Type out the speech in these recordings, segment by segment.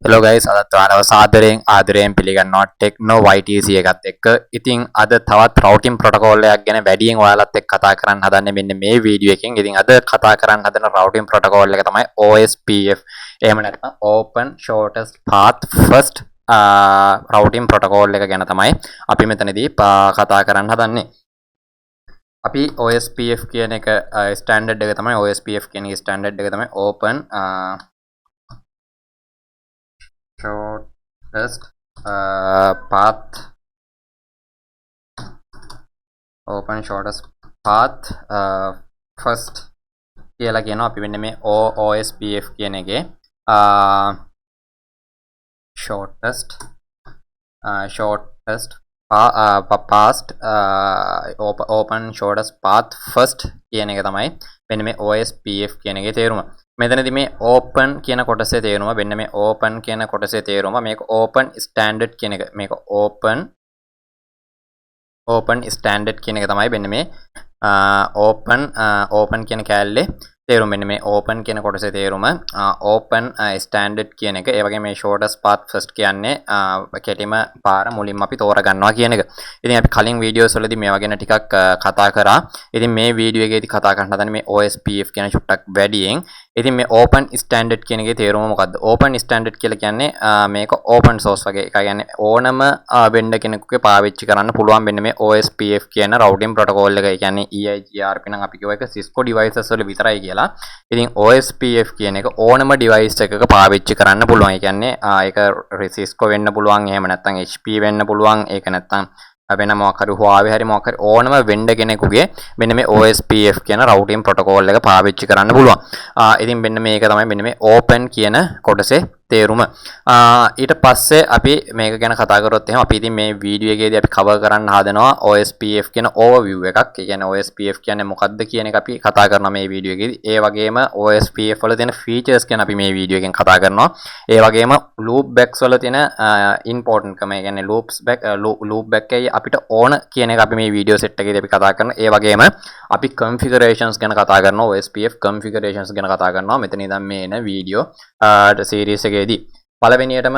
Hello guys, අදත් ඔයාලව ආදරයෙන් පිළිගන්නවා ටෙක්නෝ YTC එකත් එක්ක. ඉතින් අද තවත් routing protocol එකක් ගැන වැඩියෙන් ඔයාලත් එක්ක කතා කරන්න හදන්නේ මෙන්න මේ වීඩියෝ එකෙන්. ඉතින් අද කතා කරන්න හදන routing protocol එක තමයි OSPF. එහෙම නැත්නම් Open Shortest Path First routing protocol එක ගැන තමයි අපි මෙතනදී කතා කරන්න හදන්නේ. අපි OSPF කියන එක ස්ටෑන්ඩඩ් එක තමයි OSPF කියන එක ස්ටෑන්ඩඩ් එක තමයි Open shortest path open shortest path first කියලා කියනවා අපි මෙන්න මේ OSPF කියන එකේ shortest past open shortest path first කියන එක තමයි මෙන්න මේ OSPF කියන එකේ තේරුම. මෙතනදී මේ open කියන කොටසේ තේරුම මෙන්න මේ open කියන කොටසේ තේරුම මේක open standard කියන එක මේක open standard කියන එක තමයි මෙන්න මේ open කියන කැලේ තේරුම මෙන්න මේ open කියන කොටසේ තේරුම open standard කියන එක ඒ වගේ මේ shortest path first කියන්නේ කෙටිම පාර මුලින්ම අපි තෝරගන්නවා කියන එක. ඉතින් අපි කලින් වීඩියෝස් වලදී මේවා ගැන ටිකක් කතා කරා. ඉතින් මේ වීඩියෝ එකේදී කතා කරන්න හදන්නේ මේ OSPF කියන චුට්ටක් වැඩියෙන්. ඉතින් මේ open standard කියන එකේ තේරුම මොකද්ද? open standard කියලා කියන්නේ මේක open source වගේ. ඒ කියන්නේ ඕනම වෙන්ඩර් කෙනෙකුගේ පාවිච්චි කරන්න පුළුවන් මෙන්න මේ OSPF කියන routing protocol එක. ඒ කියන්නේ EIGRP නම් අපි කියව එක Cisco devices වල විතරයි කියලා. ඉතින් OSPF කියන එක ඕනම device එකක පාවිච්චි කරන්න පුළුවන්. ඒ කියන්නේ ඒක Cisco වෙන්න පුළුවන්, එහෙම නැත්නම් HP වෙන්න පුළුවන්, ඒක නැත්නම් වෙන මොකක් හරි Huawei හරි මොකක් හරි ඕනම වෙන්ඩර් කෙනෙකුගේ මෙන්න මේ OSPF කියන routing protocol එක පාවිච්චි කරන්න පුළුවන්. ඉතින් මෙන්න මේක තමයි මෙන්න මේ open කියන කොටසේ තේරුම. ඊට පස්සේ අපි මේක ගැන කතා කරොත් එහෙනම් අපි ඉතින් මේ වීඩියෝ එකේදී අපි cover කරන්න හදනවා OSPF කියන overview එකක්. ඒ කියන්නේ OSPF කියන්නේ මොකක්ද කියන එක අපි කතා කරනවා මේ වීඩියෝ එකේදී. ඒ වගේම OSPF වල තියෙන features ගැන අපි මේ වීඩියෝ එකෙන් කතා කරනවා. ඒ වගේම loop backs වල තියෙන important කම. ඒ කියන්නේ loop back එකයි අපිට ඕන කියන එක අපි මේ වීඩියෝ සෙට් එකේදී අපි කතා කරනවා. ඒ වගේම අපි configurations ගැන කතා කරනවා. OSPF configurations ගැන කතා කරනවා. මෙතන ඉඳන් මේ එන වීඩියෝ series එකේදී පළවෙනියටම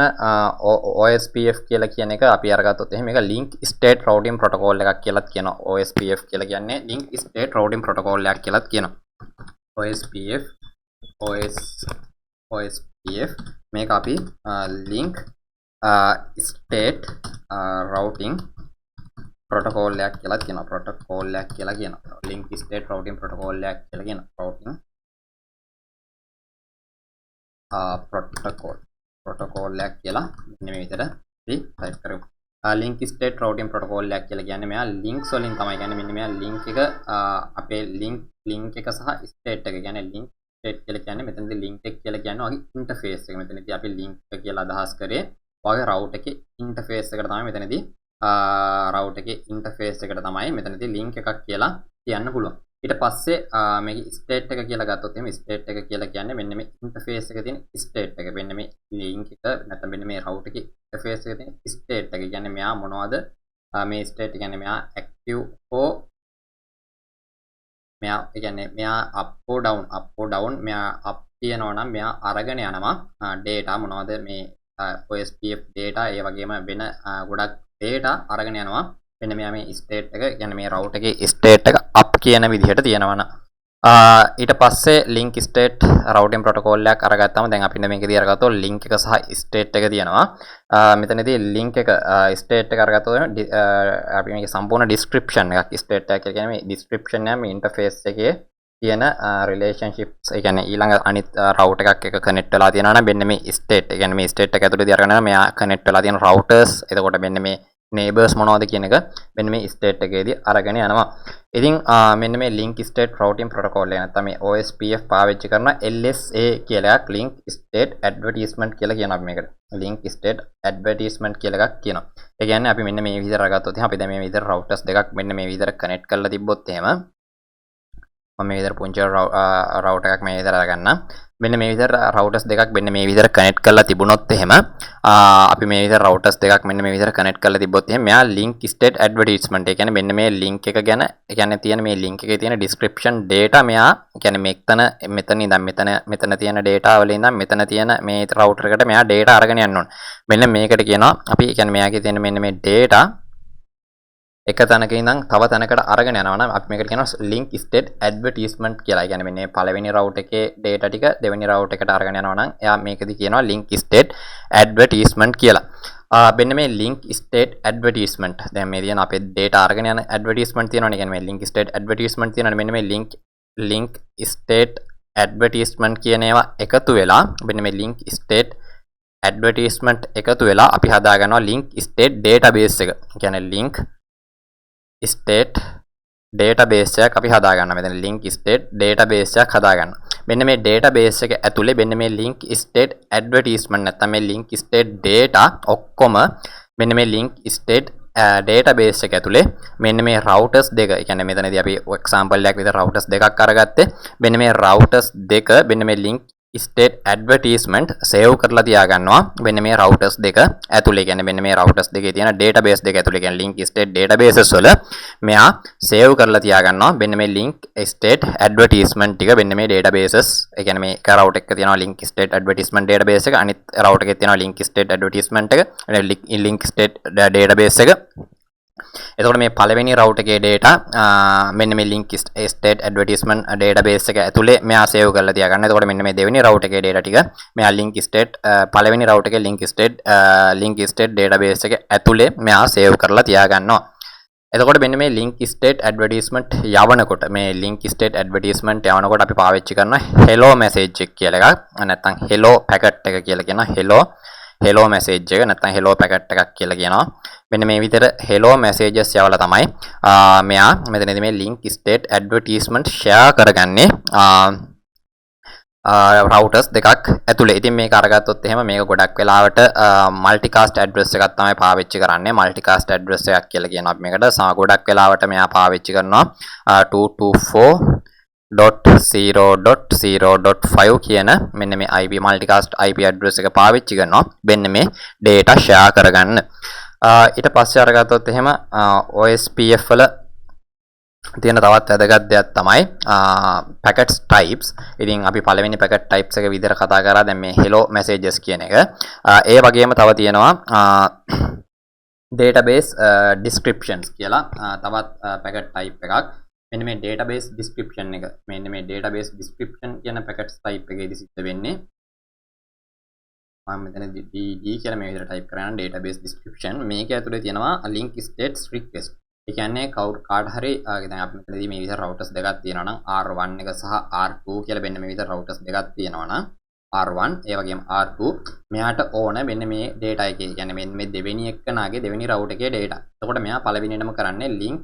OSPF කියලා කියන එක අපි අරගත්තොත් එහෙනම් මේක link state routing protocol එකක් කියලාත් කියනවා. OSPF කියලා කියන්නේ link state routing protocol එකක් කියලාත් කියනවා. OSPF මේක අපි link state routing protocol එකක් කියලාත් කියනවා. link state routing protocol එකක් කියලා කියනවා. protocol එකක් කියලා මෙන්න මේ විදිහට අපි type කරමු. link state routing protocol එකක් කියලා කියන්නේ මෙයා links වලින් තමයි කියන්නේ මෙන්න මෙයා link එක අපේ link එක සහ state එක කියන්නේ link state කියලා කියන්නේ මෙතනදී link එක කියලා කියන්නේ වගේ interface එක. මෙතනදී අපි link එක කියලා අදහස් කරේ වගේ route එකේ interface එකට තමයි මෙතනදී route එකේ interface එකට තමයි මෙතනදී link එකක් කියලා කියන්න පුළුවන්. ඊට පස්සේ මේක state එක කියලා ගත්තොත් එහෙනම් state එක කියලා කියන්නේ මෙන්න මේ interface එකේ තියෙන state එක. මෙන්න මේ link එක නැත්නම් මෙන්න මේ route එකේ interface එකේ තියෙන state එක. කියන්නේ මෙයා මොනවද මේ state කියන්නේ මෙයා active හෝ මෙයා කියන්නේ මෙයා up or down මෙයා up තියනවා නම් මෙයා අරගෙන යනවා data මොනවද මේ OSPF data ඒ වගේම වෙන ගොඩක් data අරගෙන යනවා. මෙන්න මෙයා මේ state එක කියන්නේ මේ route එකේ state එක up කියන විදිහට තියෙනවනම් ඊට පස්සේ link state routing protocol එකක් අරගත්තාම දැන් අපි මේකදී අරගත්තොත් link එක සහ state එක තියෙනවා. මෙතනදී link එක state එක අරගත්තොත් අපි මේකේ සම්පූර්ණ description එකක් state එක කියන්නේ මේ description එක මේ interface එකේ තියෙන relationships ඒ කියන්නේ ඊළඟ අනිත් route එකක් එක connect වෙලා තියෙනවා නම් මෙන්න මේ state ඒ කියන්නේ මේ state එක ඇතුළේදී අරගෙන මෙයා connect වෙලා තියෙන routers එතකොට මෙන්න මේ neighbors මොනවද කියන එක මෙන්න මේ state එකේදී අරගෙන යනවා. ඉතින් මෙන්න මේ link state routing protocol එක නැත්නම් මේ OSPF පාවිච්චි කරන LSA කියලා එකක් link state advertisement කියලා කියනවා අපි මේකට. link state advertisement කියලා එකක් කියනවා. ඒ කියන්නේ අපි මෙන්න මේ විදිහට අරගත්තොත් එහෙනම් අපි දැන් මේ විදිහට routers දෙකක් මෙන්න මේ විදිහට connect කරලා තිබ්බොත් එහෙම මම මේ විදිහට පුංචි රවුටර් එකක් මේ විදිහට අරගන්නම්. මෙන්න මේ විදිහට රවුටර්ස් දෙකක් මෙන්න මේ විදිහට කනෙක්ට් කරලා තිබුණොත් එහෙම අපි මේ විදිහට රවුටර්ස් දෙකක් මෙන්න මේ විදිහට කනෙක්ට් කරලා තිබ්බොත් එහෙම මෙයා ලින්ක් ස්ටේට් ඇඩ්වර්ටයිස්මන්ට් ඒ කියන්නේ මෙන්න මේ ලින්ක් එක ගැන ඒ කියන්නේ තියෙන මේ ලින්ක් එකේ තියෙන ඩිස්ක්‍රිප්ෂන් data මෙයා ඒ කියන්නේ මෙතන ඉඳන් මෙතන තියෙන data වල ඉඳන් මෙතන තියෙන මේ රවුටර් එකට මෙයා data අරගෙන යන්න ඕන. මෙන්න මේකට කියනවා අපි ඒ කියන්නේ මෙයාගේ තියෙන මෙන්න මේ data එක තැනක ඉඳන් තව තැනකට අරගෙන යනවා නම් අපි මේකට කියනවා link state advertisement කියලා. ඒ කියන්නේ මෙන්න මේ පළවෙනි route එකේ data ටික දෙවෙනි route එකට අරගෙන යනවා නම් එයා මේකෙදි කියනවා link state advertisement කියලා. මෙන්න මේ link state advertisement දැන් මේ තියෙන අපේ data අරගෙන යන advertisement තියෙනවනේ. ඒ කියන්නේ මේ link state advertisement තියෙනවනේ. මෙන්න මේ link state advertisement කියන ඒවා එකතු වෙලා මෙන්න මේ link state advertisement එකතු වෙලා අපි හදා ගන්නවා link state database එක. ඒ කියන්නේ link state database එකක් අපි හදා ගන්නවා. මෙතන link state database එකක් හදා ගන්නවා. මෙන්න මේ database එක ඇතුලේ මෙන්න මේ link state advertisement නැත්නම් මේ link state data ඔක්කොම මෙන්න මේ link state database එක ඇතුලේ මෙන්න මේ routers දෙක. ඒ කියන්නේ මෙතනදී අපි example එකක් විතර routers දෙකක් අරගත්තේ. මෙන්න මේ routers දෙක මෙන්න මේ link state advertisement save කරලා තියා ගන්නවා මෙන්න මේ routers දෙක ඇතුලේ. කියන්නේ මෙන්න මේ routers දෙකේ තියෙන database දෙක ඇතුලේ කියන්නේ link state databases වල මෙයා save කරලා තියා ගන්නවා මෙන්න මේ link state advertisement ටික මෙන්න මේ databases. ඒ කියන්නේ මේ එක router එකක තියෙනවා link state advertisement database එක, අනිත් router එකේ තියෙනවා link state advertisement එක, link state database එක. එතකොට මේ පළවෙනි route එකේ data මෙන්න මේ link state advertisement database එක ඇතුලේ මෙයා save කරලා තියා ගන්න. එතකොට මෙන්න මේ දෙවෙනි route එකේ data ටික මෙයා link state පළවෙනි route එකේ link state database එක ඇතුලේ මෙයා save කරලා තියා ගන්නවා. එතකොට මෙන්න මේ link state advertisement යවනකොට මේ link state advertisement යවනකොට අපි පාවිච්චි කරන hello message එක කියලා එකක්. නැත්නම් hello packet එක කියලා කියනවා. hello message එක නැත්නම් hello packet එකක් කියලා කියනවා. මෙන්න මේ විදිහට hello messages යවලා තමයි මෙයා මෙතනදී මේ link state advertisement share කරගන්නේ routers දෙකක් ඇතුලේ. ඉතින් මේක අරගත්තොත් එහෙම මේක ගොඩක් වෙලාවට multicast address එකක් තමයි පාවිච්චි කරන්නේ. multicast address එකක් කියලා කියනවා අපි මේකට. ගොඩක් වෙලාවට මෙයා පාවිච්චි කරනවා 224.0.0.5 කියන මෙන්න මේ IP multicast IP address එක පාවිච්චි කරනවා මෙන්න මේ data share කරගන්න. ඊට පස්සේ අරගත්තොත් එහෙම OSPF වල තියෙන තවත් වැදගත් දෙයක් තමයි packets types. ඉතින් අපි පළවෙනි packet types එක විදිහට කතා කරා දැන් මේ hello messages කියන එක. ඒ වගේම තව තියෙනවා database descriptions කියලා තවත් packet type එකක්. මෙන්න මේ database description එක මෙන්න මේ database description කියන packets type එකේදී සිද්ධ වෙන්නේ මම මෙතන D කියලා මේ විදිහට type කරනවා database description. මේක ඇතුලේ තියෙනවා link states request. ඒ කියන්නේ කාට හරි දැන් අපි මෙතනදී මේ විදිහට routers දෙකක් තියෙනවා නම් R1 එක සහ R2 කියලා මෙන්න මේ විදිහට routers දෙකක් තියෙනවා නම් R1 ඒ වගේම R2 මෙයාට ඕන මෙන්න මේ data එකේ කියන්නේ මෙන්න මේ දෙවෙනි එක්කනාගේ දෙවෙනි route එකේ data. එතකොට මෙයා පළවෙනියටම කරන්නේ link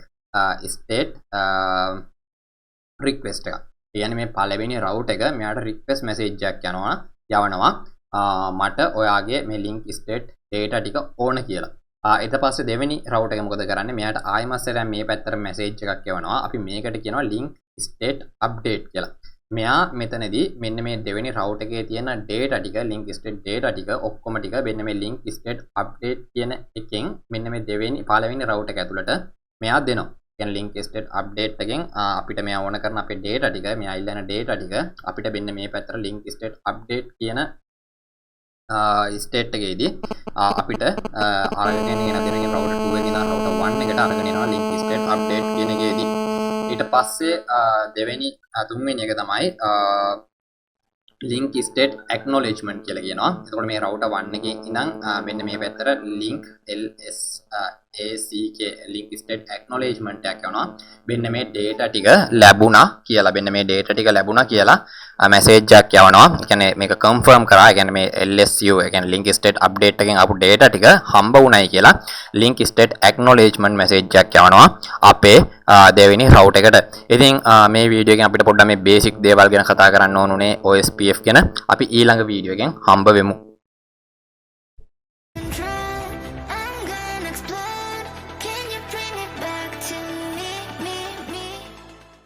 state request එක. ඒ කියන්නේ මේ පළවෙනි route එක මෙයාට request message එකක් යවනවා මට ඔයාගේ මේ link state data ටික ඕන කියලා. ඊට පස්සේ දෙවෙනි route එක මොකද කරන්නේ? මෙයාට ආයෙමත් සැරයක් මේ පැත්තට message එකක් යවනවා. අපි මේකට කියනවා link state update කියලා. මෙයා මෙතනදී මෙන්න මේ දෙවෙනි route එකේ තියෙන data ටික link state data ටික ඔක්කොම ටික මෙන්න මේ link state update කියන එකෙන් මෙන්න මේ පළවෙනි route එක ඇතුළට මෙයා දෙනවා. කියන්නේ link state update එකෙන් අපිට මෙයා ඕන කරන අපේ data ටික මෙයා ඉල්ලන data ටික අපිට මෙන්න මේ පැත්තට link state update කියන state එකේදී අපිට අරගෙන එන දෙවෙනි router 2 එකේ ඉඳන් router 1 එකට අරගෙන එනවා link state update කියන එකේදී. ඊට පස්සේ තුන්වෙනි එක තමයි link state acknowledgement කියලා කියනවා. එතකොට මේ router 1 එකේ ඉඳන් මෙන්න මේ පැත්තට link LSACK link state acknowledgement එකක් යනවා. මෙන්න මේ data ටික ලැබුණා කියලා මෙන්න මේ data ටික ලැබුණා කියලා message එකක් යවනවා. ඒ කියන්නේ මේක confirm කරා. ඒ කියන්නේ මේ LSU ඒ කියන්නේ link state update එකෙන් ආපු data ටික හම්බ වුණයි කියලා link state acknowledgement message එකක් යවනවා අපේ දෙවෙනි route එකට. ඉතින් මේ වීඩියෝ එකෙන් අපිට පොඩ්ඩක් මේ basic දේවල් ගැන කතා කරන්න ඕනුනේ OSPF ගැන. අපි ඊළඟ වීඩියෝ එකෙන් හම්බ වෙමු.